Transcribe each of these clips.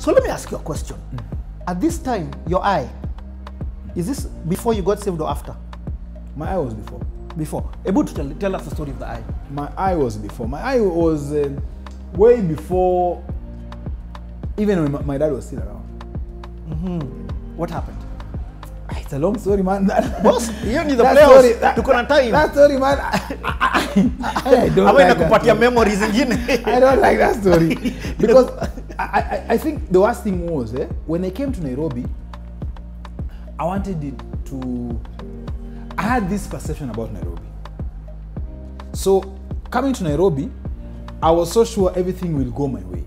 So let me ask you a question. At this time, your eye, is this before you got saved or after? My eye was before. Before. Able to tell us the story of the eye. My eye was before. My eye was way before, even when my dad was still around. What happened? It's a long story, man. Boss, you need the players. That story, man. I don't like that memories again. I don't like that story. Because I think the worst thing was, when I came to Nairobi, I wanted it to... I had this perception about Nairobi. So, coming to Nairobi, I was so sure everything will go my way.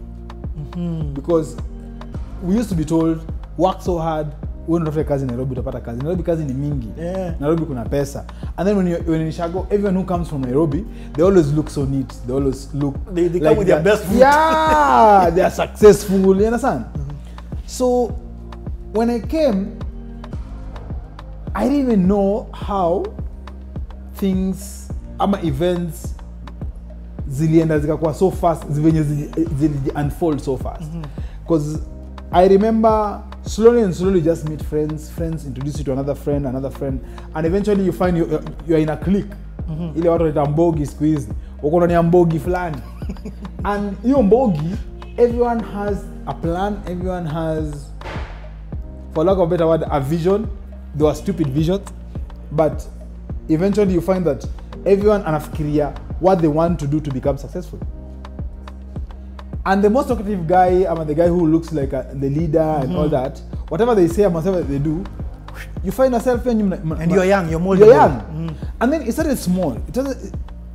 Because we used to be told, work so hard, when you kazi Nairobi utapata kazi. Nairobi kazi ni mingi. Nairobi kuna pesa. And then when in Chicago, everyone who comes from Nairobi, they always look so neat. They always look they like come with their best food. Yeah, they are successful, you understand? So when I came, I didn't even know how things events zilienda zikakuwa so fast, zili unfold so fast. Because I remember slowly and slowly just meet friends introduce you to another friend, and eventually you find you're in a clique. Ile watu wanaita mbogi siku hizi. Uko ndani ya mbogi fulani. And hiyo mbogi, everyone has a plan, everyone has, for lack of a better word, a vision. There were stupid visions, but eventually you find that everyone anafikiria what they want to do to become successful. And the most talkative guy, the guy who looks like the leader and all that, whatever they say, whatever they do, you find yourself and you're young, you're moldable. You're young. And then it started small.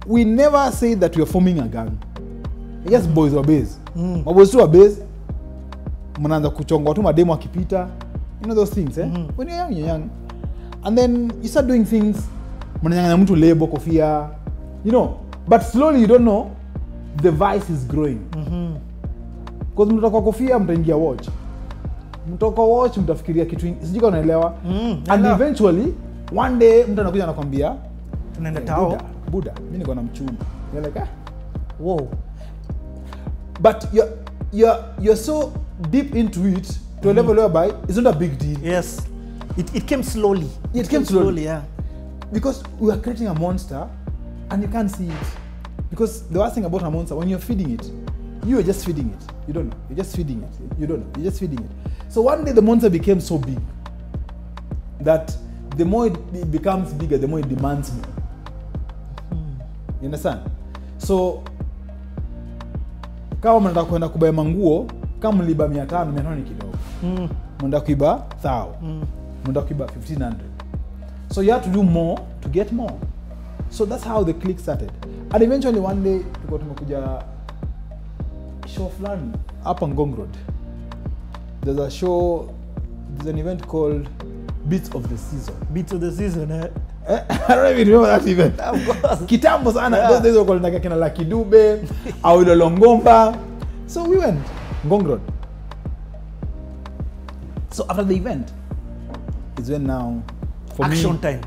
We never say that we are forming a gang. It's just boys or base. Maboys tu wa base, mnaanza kuchonga watu mademo akipita. You know those things, eh? When you're young, you're young. And then you start doing things, mnanyang'anya mtu lebo kofia, you know. But slowly you don't know, the vice is growing. Because mtoka kofia mtaingia watch. Mtoka watch mtafikiria kitu sijui kama unaelewa. And eventually one day mtu anakuja anakuambia tunaenda tao Buda mimi niko na mchumba. You're like, whoa. But you're so deep into it to a level whereby it's not a big deal. Yes. It came slowly. It came slowly, yeah. Because we are creating a monster and you can't see it. Because the worst thing about a monster, when you're feeding it, you are just feeding it. You don't know. You're just feeding it. You don't know. You're just feeding it. So one day the monster became so big that the more it becomes bigger, the more it demands more. You understand? So kama mnataka kwenda kubai manguo, kama mliba 500 ni kidogo. Mnataka kuiba 1000. Mnataka kuiba 1500. So you have to do more to get more. So that's how the clique started. And eventually one day tuko tumekuja show flani up on Ngong Road. There's a show, there's an event called Beats of the Season. Beats of the Season, eh? I don't even remember that event. Of course. Kitambo sana. Those days were called kina Lucky Dube, Awilo Longomba. So we went Ngong Road. So after the event, it's when now for action me, time.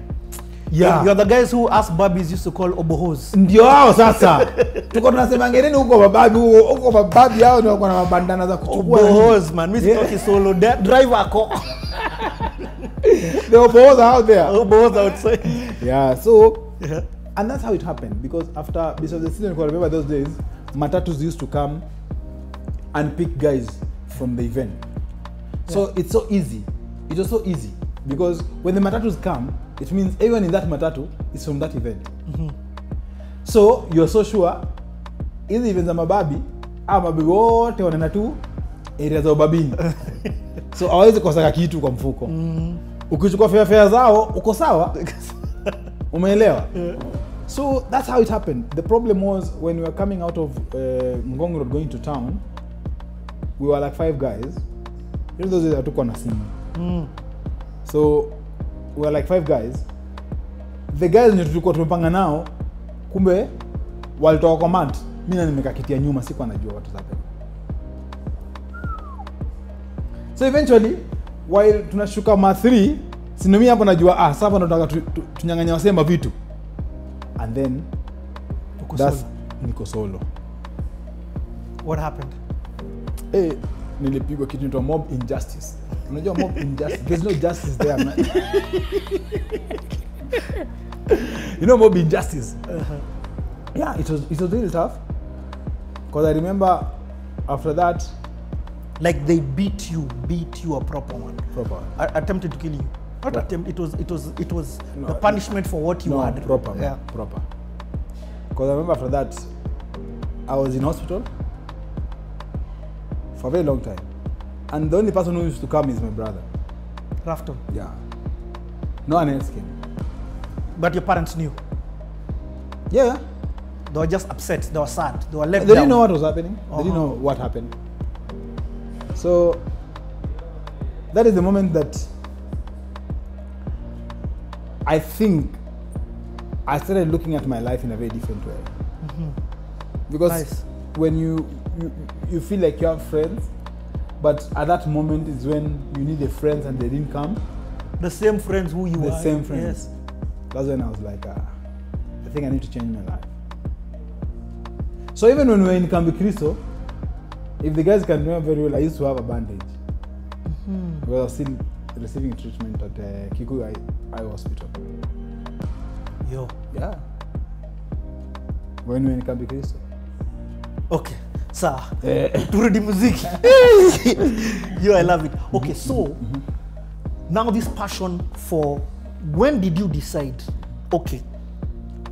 Yeah. You're the guys who us Barbies used to call obohos. Ndio hao sasa. Tuko tunasema ngereni huko mababi huko mababi hao ndio wako na mabandana za kuchukua. Obohos man, mimi sitoki solo driver ako. The obohos are out there. Obohos outside. Yeah, so and that's how it happened because after Beats of the Season, I remember those days, matatus used to come and pick guys from the event. So it's so easy. It was so easy because when the matatus come, it means everyone in that matatu is from that event. So you're so sure, hizi events za mababi, mababi wote wanaenda tu area za ubabini. So hawezi kosa kitu kwa mfuko. Ukichukua fare zao, uko sawa. Umeelewa? So that's how it happened. The problem was when we were coming out of Ngong Road going to town, we were like 5 guys. You know those days hatukuwa na simu. So we were like 5 guys. The guys ndio tulikuwa tumepanga nao, kumbe walitoka command. Mimi nimekakitia nyuma, sikuwa najua watu zake. So eventually while tunashuka ma 3, sino mimi hapo najua sasa ndo tunataka tunyang'anya wasema vitu. And then niko solo. What happened? nilipigwa kitu inaitwa mob injustice. Unajua mob injustice? There's no justice there, man. You know mob injustice? Yeah, it was really tough. Because I remember after that, like they beat you a proper one. Attempted to kill you. Not attempt. It was no, the punishment for what you had. Proper. Because I remember after that, I was in hospital for a very long time, and the only person who used to come is my brother. Rufftone. Yeah. No one else came. But your parents knew. Yeah. They were just upset. They were sad. They were let down. They didn't know what was happening. They didn't know what happened. So that is the moment that I think I started looking at my life in a very different way. Because when you feel like you have friends, but at that moment is when you need the friends and they didn't come. The same friends who you were. The same friends. Yes. That's when I was like, I think I need to change my life. So even when we were in Kambi Kristo, if the guys can remember very well, I used to have a bandage. Because I was still receiving treatment at Kikuyu Eye Hospital. Yo. Yeah. When we were in Kambi Kristo. Okay. Sir, turudi muziki. Yo, I love it. Okay, so now this passion for, when did you decide, okay,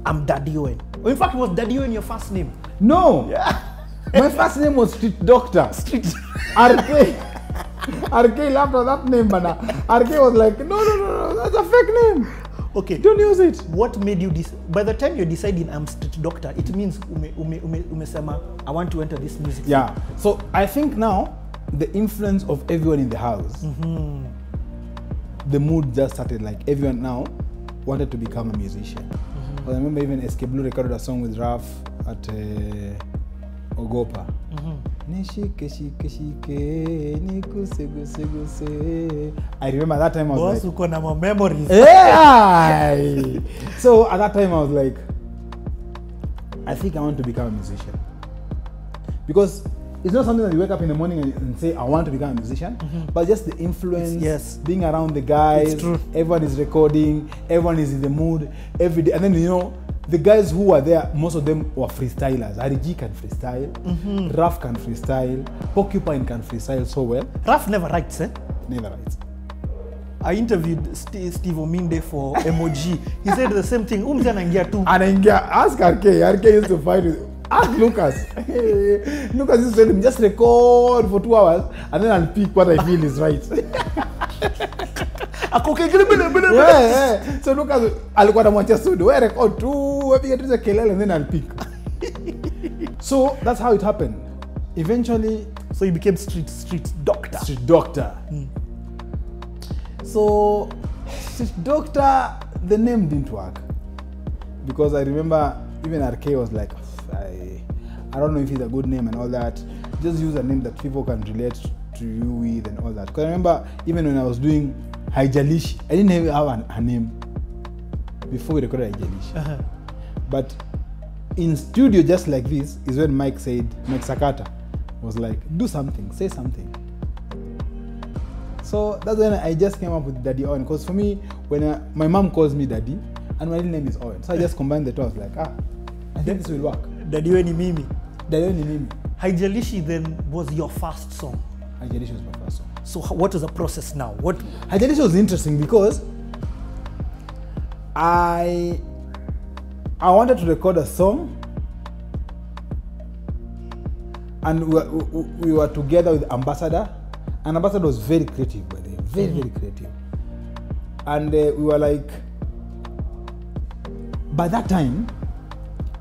I'm Daddy Owen? Oh, in fact, was Daddy Owen your first name? No. Yeah. My first name was Street Doctor. RK. RK laughed at that name, but RK was like, no, that's a fake name. Okay. Don't use it. What made you by the time you're deciding I'm Street Doctor, it means umesema, I want to enter this music. Yeah. So I think now the influence of everyone in the house, the mood just started, like everyone now wanted to become a musician. I remember even SK Blue recorded a song with Ruff at Ogopa. I remember that time I was like, memories. Yeah. So at that time I was like, I think I want to become a musician. Because it's not something that you wake up in the morning and say, I want to become a musician, but just the influence, being around the guys, everyone is recording, everyone is in the mood every day. And then, you know, the guys who were there, most of them were freestylers. Ariji can freestyle, Ruff can freestyle, Porcupine can freestyle so well. Ruff never writes, eh? Never writes. I interviewed Steve Ominde for MOG. He said the same thing. Anangia too. Anangia, ask RK. RK used to fight with, ask Lucas. Lucas used to tell him, just record for 2 hours and then I'll pick what I feel is right. Yeah. So Lucas alikuwa anamwachia studio, we record tu, wapiga tu kelele and then I'll pick. So that's how it happened. Eventually, so you became Street Doctor. Street Doctor. So Street Doctor, the name didn't work. Because I remember even RK was like, I don't know if it's a good name and all that. Just use a name that people can relate to you with and all that. Because I remember even when I was doing Haijalishi, I didn't even have a name before we recorded Haijalishi. But in studio just like this is when Mike Sakata was like, do something, say something. So that's when I just came up with Daddy Owen. Because for me, when my mom calls me Daddy, and my real name is Owen. So I just combined the two. I was like, I think this will work. Daddy Owen Mimi. Daddy Owen Mimi. Haijalishi then was your first song. Haijalishi was my first song. So what was the process now? Haijalishi was interesting because I wanted to record a song, and we were together with Ambassador, and Ambassador was very creative, by the way, very creative. And we were like, by that time,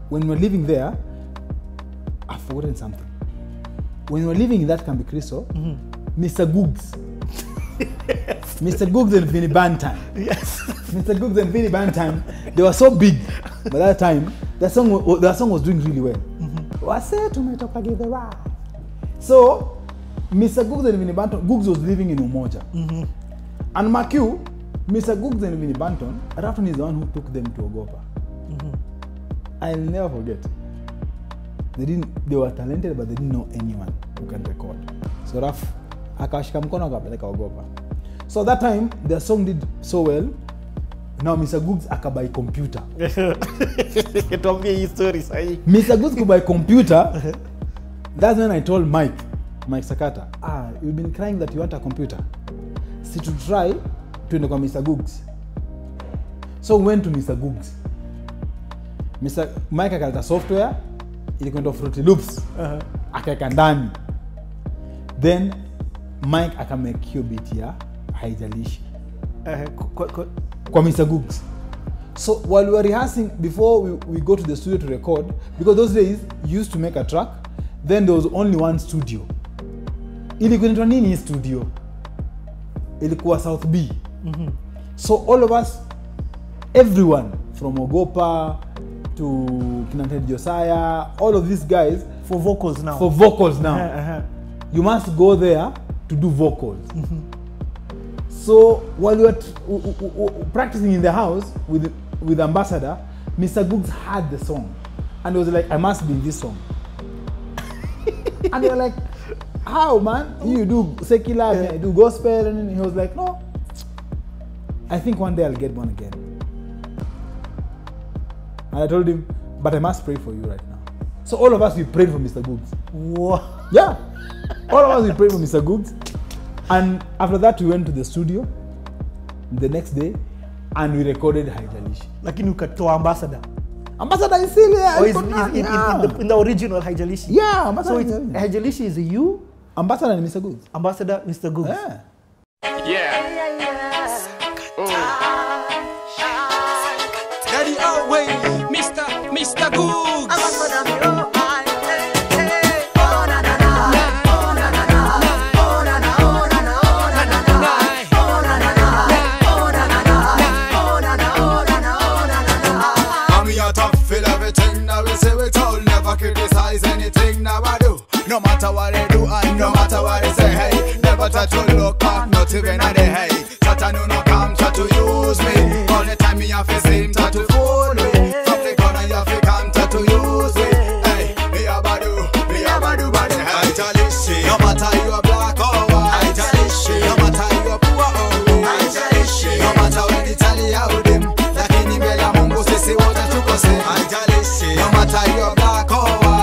when we were living there, I've forgotten something. When we were living in that Kambi Kristo, Mr. Googs. Mr. Googs and Vinny Bantam. Yes. Mr. Googs and Vinny Bantam, they were so big by that time. Their song was doing really well. I said to my top, I give the ride. So, Mr. Googs and Vinny Bantam, Googs was living in Umoja. And Makiu, Mr. Googs and Vinny Bantam, Rufftone is the one who took them to Ogopa. I'll never forget. They were talented, but they didn't know anyone who can record. So Ruff akashika mkono akapeleka Ogopa. So that time the song did so well. Now Mr. Googs akabuy computer. Tuambie hii story sahi. Mr. Googs could buy computer. That's when I told Mike Sakata, you've been crying that you want a computer. See to try to kwa Mr. Googs. So we went to Mr. Googs. Mike akaleta software, ilikwenda Fruity Loops. Akaweka ndani. Then Mike akamake hiyo beat ya haijalishi. Kwa Mr. Googs. So while we were rehearsing, before we go to the studio to record, because those days you used to make a track, then there was only one studio. Ilikuwa nini studio? Ilikuwa South B. So all of us, everyone from Ogopa to Kinanted Josiah, all of these guys for vocals now. You must go there to do vocals. So while we were practicing in the house with Ambassador, Mr. Googs had the song, and he was like, I must be in this song. And they were like, how, man? You do secular, I do gospel. And he was like, no, I think one day I'll get born again. And I told him, but I must pray for you right now. So all of us, we prayed for Mr. Googs. What? Yeah. All of us, we prayed for Mr. Googs. And after that, we went to the studio the next day and we recorded Haijalishi. Lakini ukatoa Ambassador. Ambassador is still here. Or in the original Haijalishi? Yeah, Ambassador. So Haijalishi is you? Ambassador and Mr. Googs. Ambassador, Mr. Googs. Yeah. Daddy Owen, Mr. Googs. Criticize anything now I do. No matter what they do and no matter what they say, hey, never try to look back, not even a day, hey. Satan no come try to use me. All the time me have to seem try to fool me. From the corner you have to come try to use me. Hey, me a badu, body. Hey, Jalishi, no matter you are black or white. Hey, Jalishi, no matter you are poor or rich. Hey, Jalishi, no matter when Italy out them. Lakini mbele ya Mungu sisi wote tuko safe. Hey, Jalishi, no matter you are black or white.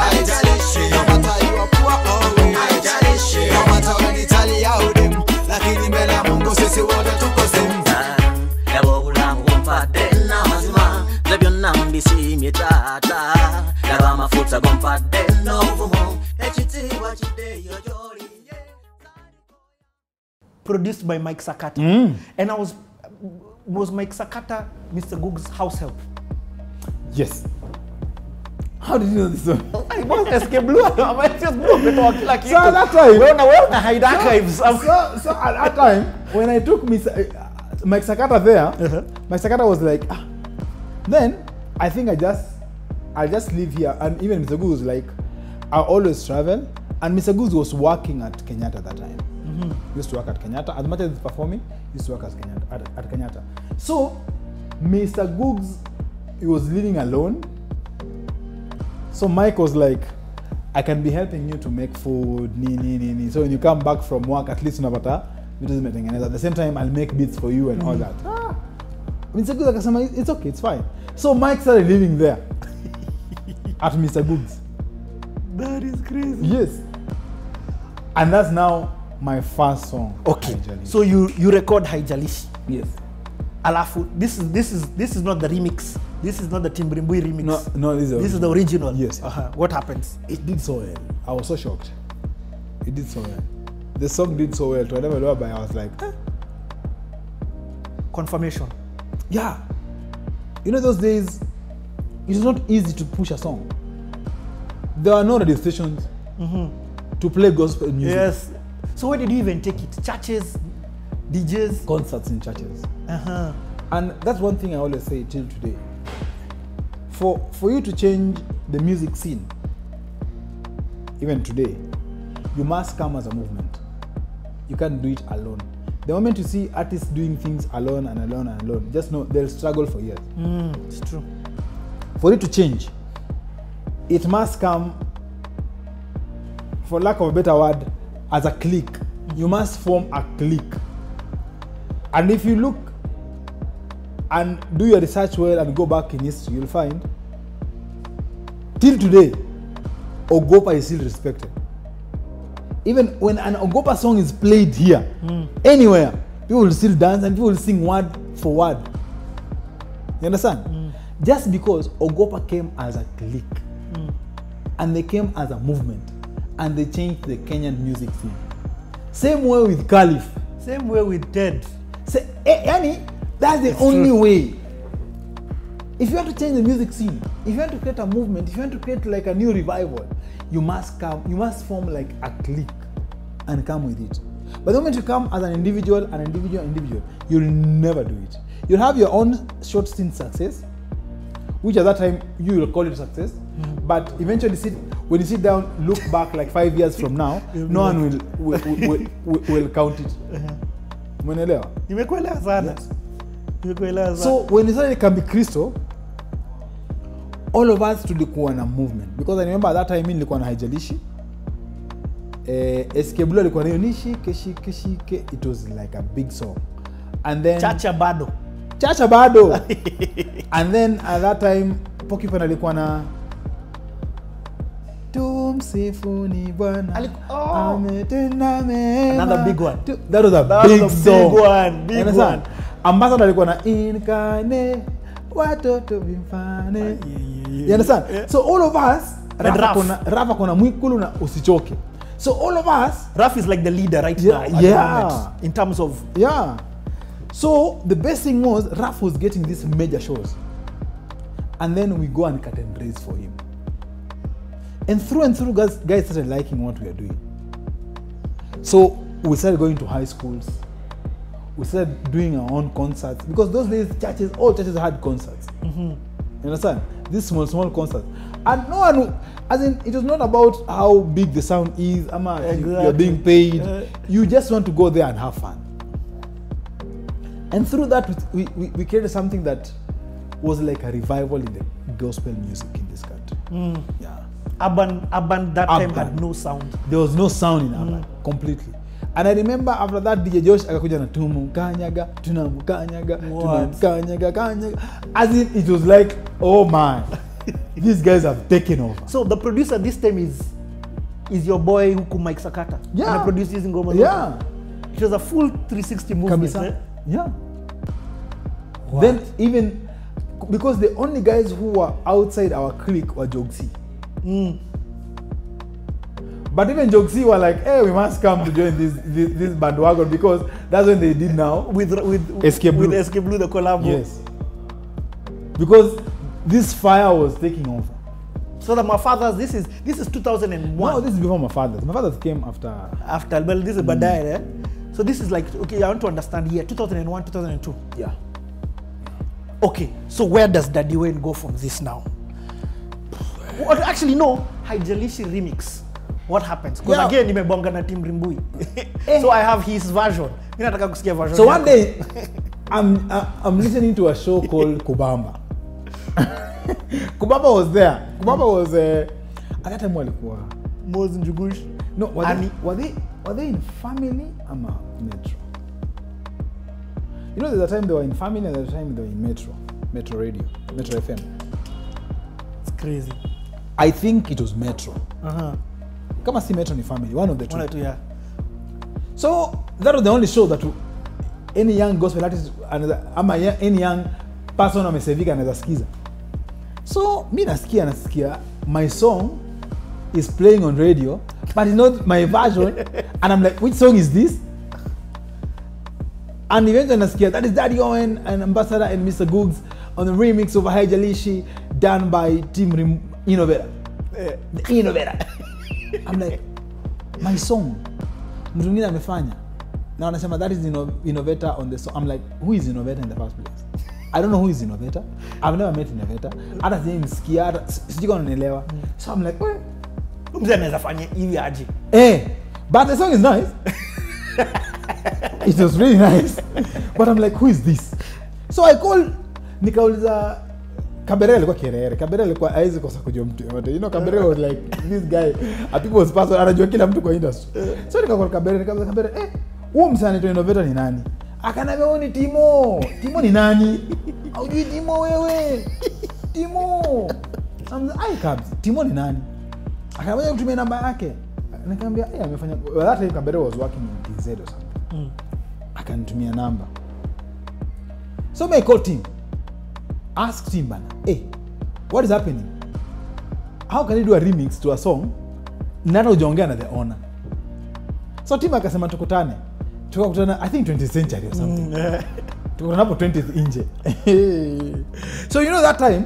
Produced by Mike Sakata. And was Mike Sakata Mr. Googs' house help? Yes. How did you know this song? I was SK Blue. I just blew. So at that time, we're hide archives. So at that time, when I took Mike Sakata there, Mike Sakata was like, then I think I'll just live here. And even Mr. Googs was like, I always travel. And Mr. Googs was working at Kenyatta at that time. He used to work at Kenyatta. As much as he's performing, he used to work at Kenyatta. So Mr. Googs, he was living alone. So Mike was like, I can be helping you to make food, So when you come back from work, at least unapata vitu zimetengeneza. At the same time, I'll make beats for you and all that. Mr. Googs akasema, it's okay, it's fine. So Mike started living there at Mr. Googs. That is crazy. Yes. And that's now my first song. Okay. So you record Haijalishi. Yes. Alafu, this is not the remix. This is not the Timbrimbui remix. No, this is the original. Yes. What happens? It did so well. I was so shocked. It did so well. The song did so well to a level whereby I was like, Confirmation. Yeah. You know those days, it was not easy to push a song. There are no radio stations to play gospel music. Yes. So where did you even take it? Churches, DJs? Concerts in churches. And that's one thing I always say till today. For you to change the music scene, even today, you must come as a movement. You can't do it alone. The moment you see artists doing things alone and alone and alone, just know they'll struggle for years. It's true. For it to change, it must come, for lack of a better word, as a clique. you must form a clique. And if you look and do your research well and go back in history, you'll find till today Ogopa is still respected. Even when an Ogopa song is played here, anywhere, people will still dance and people will sing word for word. You understand? Just because Ogopa came as a clique and they came as a movement and they changed the Kenyan music scene. Same way with Caliph. Same way with Ted. Yani, that's the only way. If you want to change the music scene, if you want to create a movement, if you want to create like a new revival, you must form like a clique and come with it. But the moment you come as an individual, you'll never do it. You'll have your own short stint success, which at that time you will call it success. But eventually, when you sit down, look back like 5 years from now, no one will count it. Umeelewa? Nimekuelewa sana. Nimekuelewa sana. So when you started Kambi Kristo, all of us tulikuwa na movement, because I remember at that time nilikuwa na haijalishi. SK Blue alikuwa nayo nishike shike shike. It was like a big song. And then Chacha Bado. And then at that time Porcupine alikuwa na Tumsifuni Bwana ametenda mema. Another big one. That was a big song. Big one. Ambassador alikuwa na inkane watoto vimfane. You understand? Yeah. So all of us, Rafa kona mwikulu na usichoke. So all of us, Raf is like the leader right now. At the moment, in terms of So the best thing was Raf was getting these major shows, and then we go and cut and raise for him. And through, guys started liking what we are doing. So we started going to high schools. We started doing our own concerts, because those days all churches had concerts. You understand? These small concerts, and no one, as in, it was not about how big the sound is. You're being paid. You just want to go there and have fun. And through that, we created something that was like a revival in the gospel music in this country. Urban that time had no sound. There was no sound in urban completely. And I remember after that, DJ Josh akakuja na tumukanyaga, tunamukanyaga, tunamukanyaga. As in, it was like, oh my, these guys have taken over. So the producer this time is your boy Huku Mike Sakata. Yeah. And produced using Ngoma. Yeah. It was a full 360 movement. Eh? Yeah. What? Then even, because the only guys who were outside our clique were Jogsi. But even Jogsi were like, hey, we must come to join this bandwagon, because that's when they did now with SK Blue. With SK Blue, the collab. Yes. Because this fire was taking over. So that my father's, this is 2001. No, this is before my father's. My father's came after. Well, this is Badai, eh? So this is like, okay, I want to understand here, 2001, 2002. Yeah. Okay, so where does Daddy Owen go from this now? Well, actually, no, Haijalishi remix. What happens? Because again, nimebonga na Tim Rimbui. So I have his version. Ninataka kusikia version. So one day, I'm listening to a show called Kubamba. Kubamba was there. Kubamba was at that time walikuwa Mos Njugush. No, were they in Family ama Metro? You know, there's a time they were in Family and there's a time they were in Metro Radio, Metro FM. It's crazy. I think it was Metro. Kama si Metro ni Family, one of the two. One or two, yeah. So that was the only show that any young gospel artist any young person amesevika anaweza sikiza. So mi nasikia my song is playing on radio, but it's not my version. And I'm like, which song is this? And eventually nasikia, that is Daddy Owen and Ambassador and Mr. Googs on the remix of Haijalishi, done by Team Innovator. The Innovator. I'm like, my song, mtu mwingine amefanya. Na wanasema that is Innovator on the song. I'm like, who is Innovator in the first place? I don't know who is Innovator. I've never met Innovator. Hata sijamsikia, sijiko naelewa. So I'm like, Mzee anaweza fanya hivi aje. But the song is nice. It was really nice. But I'm like, who is this? So I called, nikauliza Kabere alikuwa kerere. Kabere alikuwa haizi kosa kujua mtu yote. You know, Kabere was like this guy, a people's person, anajua kila mtu kwa industry. So nikakuwa Kabere, huo msanii to innovator ni nani? Akaniambia wewe ni Timo. Timo ni nani? Haujui Timo wewe? Timo. Timo ni nani? Akaniambia kutumia namba yake. Nikamwambia amefanya that time Kabere was working in TZ or something. Akanitumia namba. So I called him. Asked him bana, hey, what is happening? How can you do a remix to a song nana ujaongea na the owner? So Tim akasema tukutane. Tukakutana I think 20th century or something. Tukutana hapo 20th inje. So you know that time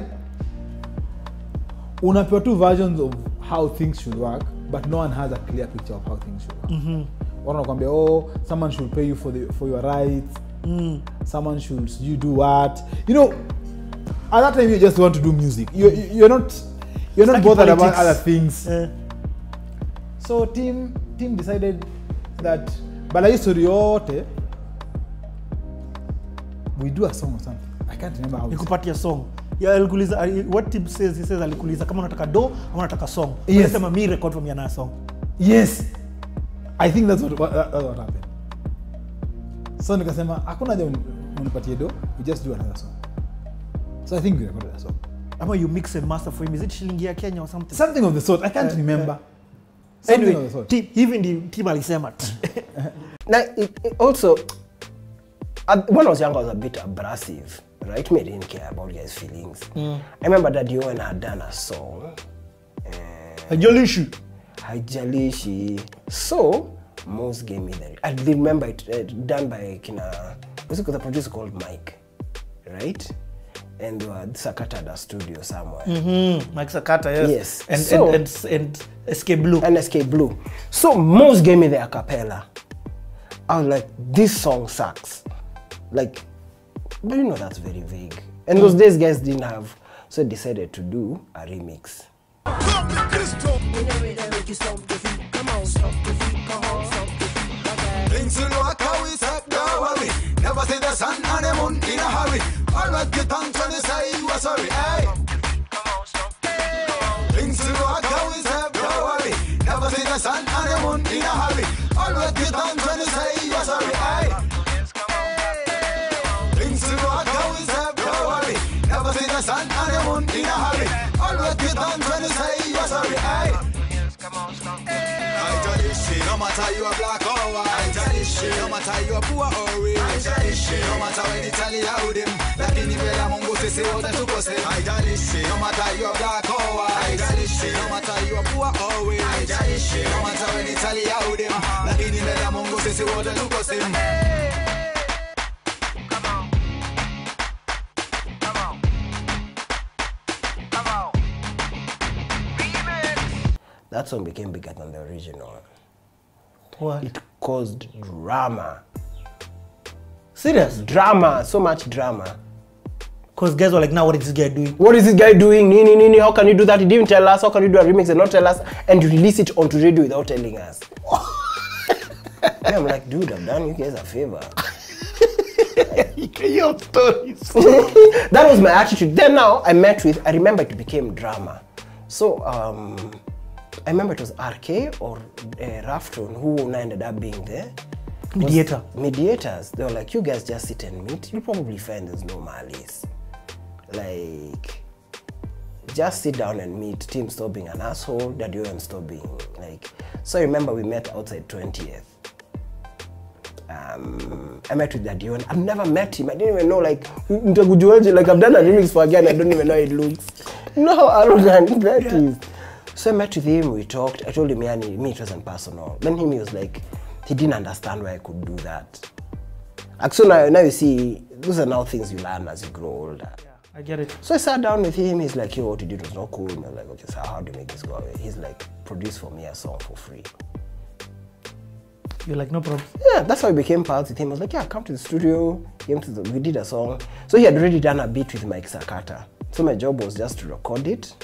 unapewa two versions of how things should work, but no one has a clear picture of how things should work. Wanakuambia someone should pay you for your rights. Someone should you do what? You know, at that time you just want to do music. You're not bothered about other things. So team decided that bala history yote we do a song or something. I can't remember how. Nikupatia song. Yeah, alikuuliza what Tim says, he says alikuuliza kama unataka do ama unataka song. Yes. Unasema me record from yana song. Yes. I think that's what happened. So nikasema hakuna haja unipatie do, we just do another song. So I think we recorded a song. Ama you mix and master for him. Is it shilingi ya Kenya or something? Something of the sort. I can't remember. Anyway, even the team alisema. Now, it also, when I was younger, I was a bit abrasive, right? Me didn't care about guys' feelings. I remember Daddy Owen had done a song. Haijalishi. So, Mose gave me that. I remember it done by what's it called, the producer called Mike, right? And Sakata had a studio somewhere. Mike Sakata, yes. And SK Blue. And SK Blue. So Mose gave me the a cappella. I was like, this song sucks. Like, but you know that's very vague. And those days guys didn't have, so I decided to do a remix. Never see the sun and the moon in a hurry. Always get on to the side, you are sorry, hey. Things to rock, how is that, don't worry. Never see the sun and the moon in a hurry. Always get on to the side, you are sorry, hey. Things to rock, how is that, don't worry. Never see the sun and the moon in a hurry. Always get on to the side, you are sorry, hey. No matter you are black or white, no matter you are poor or rich, no matter when they tell you how them, lakini vela Mungu sisi wote tuko same. No matter you are black or white, no matter you are poor or rich, no matter when they tell you how them, lakini vela Mungu sisi wote tuko same. That song became bigger than the original. What? It caused drama. Serious? Drama, so much drama. Because guys were like, now what is this guy doing? What is this guy doing? Nini, how can you do that? He didn't tell us. How can you do a remix and not tell us? And you release it onto radio without telling us. Yeah, I'm like, dude, I've done you guys a favor. Your stories. That was my attitude. Then now, I remember it became drama. So, I remember it was RK or Rufftone who ended up being there. Mediators. They were like, you guys just sit and meet. You'll probably find there's no malice. Like, just sit down and meet. Tim stop being an asshole. Daddy Owen stop being like. So I remember we met outside 20th. I met with Daddy Owen. I've never met him. I didn't even know like I've done a remix for a guy and I don't even know how it looks. You know how arrogant that is. So I met with him, we talked. I told him, me it wasn't personal. Then he was like, he didn't understand why I could do that. Like, so now you see, those are now things you learn as you grow older. Yeah, I get it. So I sat down with him, he's like, yo, what you did was not cool. And I was like, okay, so how do you make this go away? He's like, produce for me a song for free. You're like, no problem. Yeah, that's how we became pals with him. I was like, yeah, come to the studio. We did a song. So he had already done a beat with Mike Sakata. So my job was just to record it,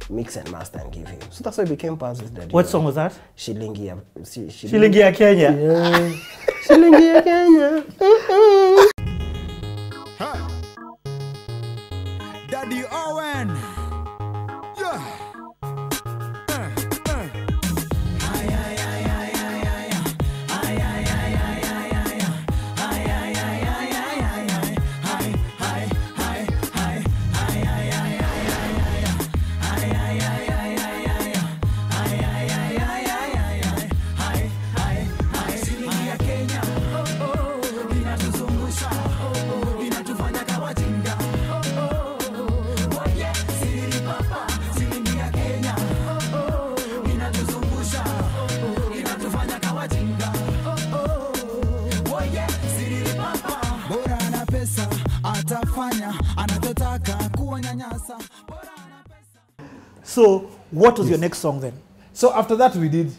mix and master and give him. So that's how we became pals with Daddy. What song was that? Shilingi ya Kenya. Yeah. Shilingi ya Kenya. Daddy Daddy Owen. Yeah. So, what was your next song then? So after that we did